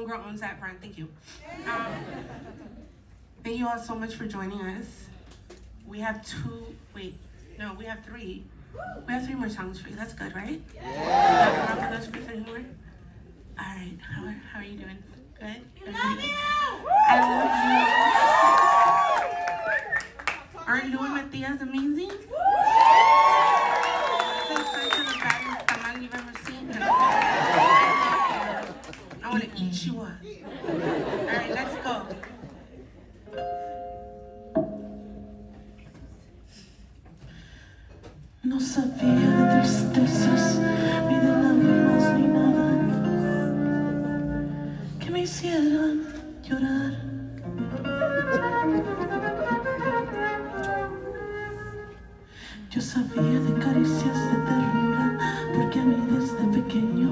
homegirl owns that brand. Thank you. Thank you all so much for joining us. We have we have three. We have 3 more songs for you. That's good, right? Yeah. Not for those for 3 more? All right. How are you doing? Good? We love you! I love you. Aren't you and Mathias amazing? This is the baddest tamal you've ever seen. I want to eat you up. All right, let's go. No sabía de tristezas, ni de lágrimas, ni nada que me hicieran llorar. Yo sabía de caricias de ternura, porque a mí desde pequeño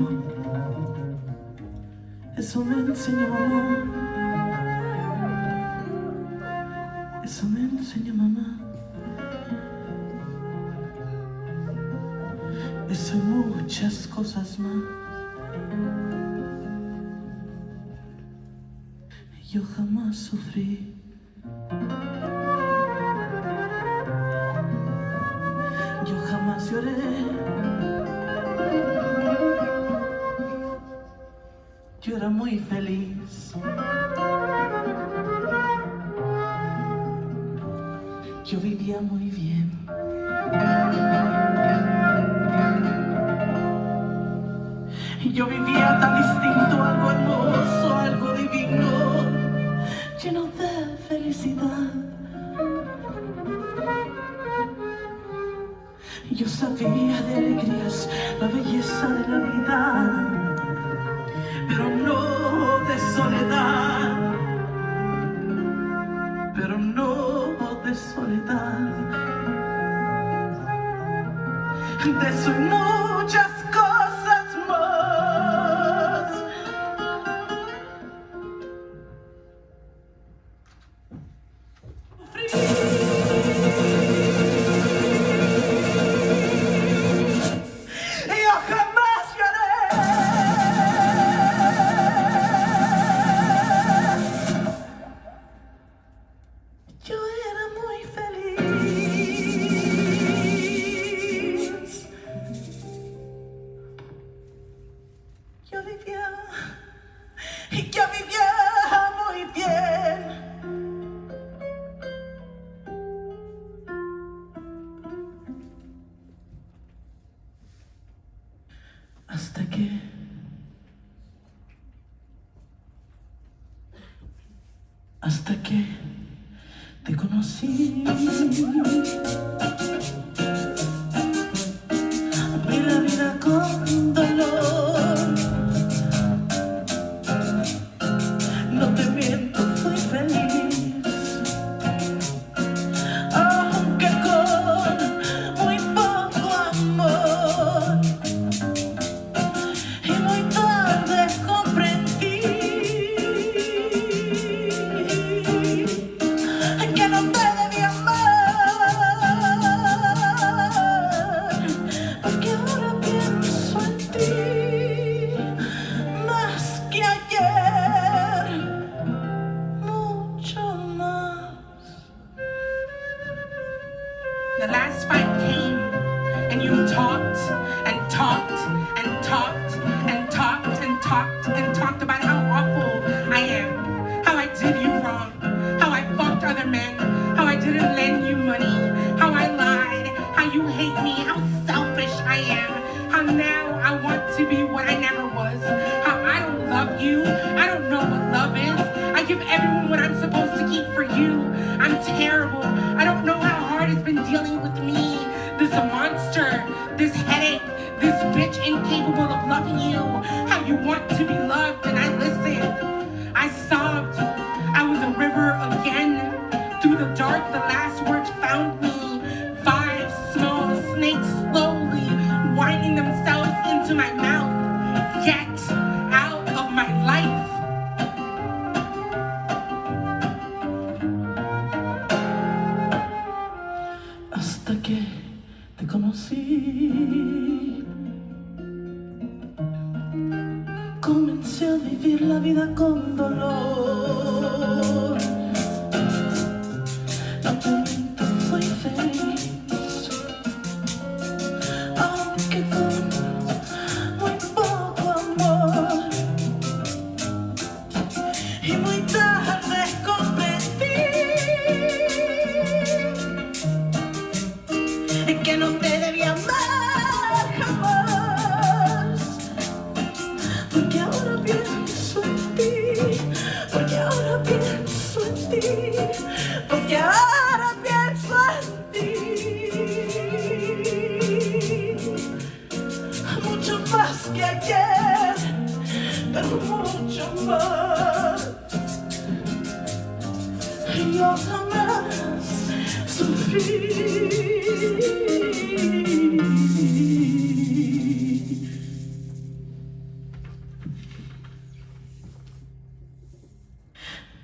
eso me enseñó mamá. Eso me enseñó mamá. Eso y muchas cosas más. Yo jamás sufrí. Yo jamás lloré. Yo era muy feliz. Yo vivía muy bien. Yo vivía tan distinto, algo hermoso, algo divino, lleno de felicidad. Yo sabía de alegrías, la belleza de la vida, pero no de soledad, pero no de soledad. De sus muchas cosas más. Yo jamás lloré. Yo era muy feliz. Yo vivía muy bien. Hasta que te conocí. Vi la vida con dolor. No te miento, fui feliz, aunque con muy poco amor. Y muy tarde comprendí que no te debía amar, porque ahora pienso en ti más que ayer. The last fight came, and you talked and talked and talked and talked and talked and talked about how awful I am, how I did you wrong, how I fucked other men, how I didn't lend you money, how I lied, how you hate me, how selfish I am, how now I want to be what I never was, how I don't love you, I don't know what love is, I give everyone what I'm supposed to keep for you, I'm terrible, I don't know how hard it's been dealing with me, this monster, this headache, this bitch incapable of loving you, how you want to be loved, and I listened, I sobbed, I was a river again, through the dark the last words found me, 5 small snakes slowly winding themselves into my mouth, get out of my life. Hasta que te conocí. Comencé a vivir la vida con dolor. La tormenta fue feliz, aunque con muy poco amor. Y muy tarde comprendí que no te debía amar jamás. Porque ahora pienso en ti, porque ahora pienso en ti, porque ahora pienso en ti. Mucho más que ayer, pero mucho más. Yo jamás sufrí.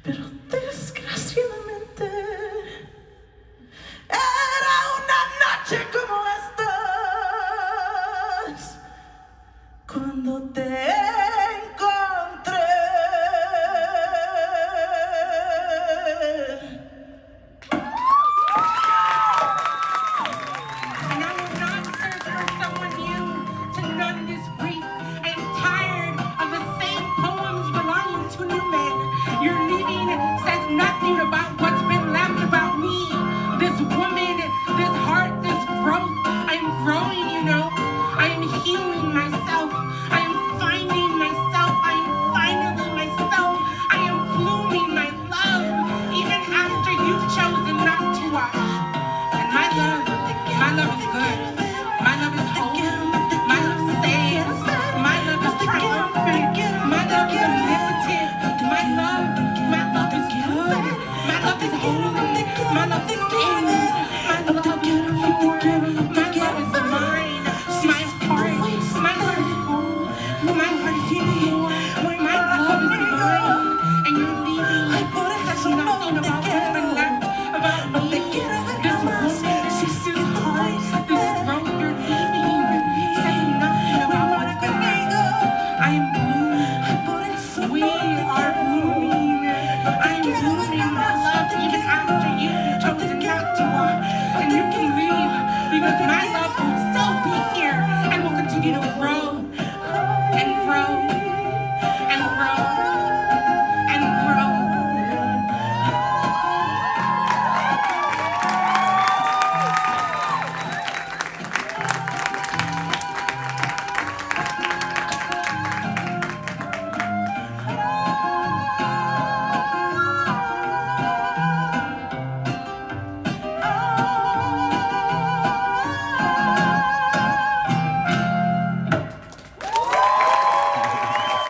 Pero desgraciadamente era una noche como estas cuando te encontré. And I will not search for someone new to numb this grief. I am tired of the same poems belonging to new men. Your leaving says nothing about what's been left about me. This woman, this heart, this growth. I am growing, you know. I am healing myself. I am finding myself. I am finally myself. I am blooming my love, even after you've chosen not to watch. And my love is good. My love is whole. My love saves. My love is triumphant. My love is omnipotent. My love is good. My love is holy. My love is ends. My love is pure. My love is mine. My heart. My heart is whole. My heart is pure. My love is mine. And you're leaving. That's nothing about what's been left about me. This woman, this heart, this growth you're leaving says nothing about what's been left. I am blooming. We are blooming.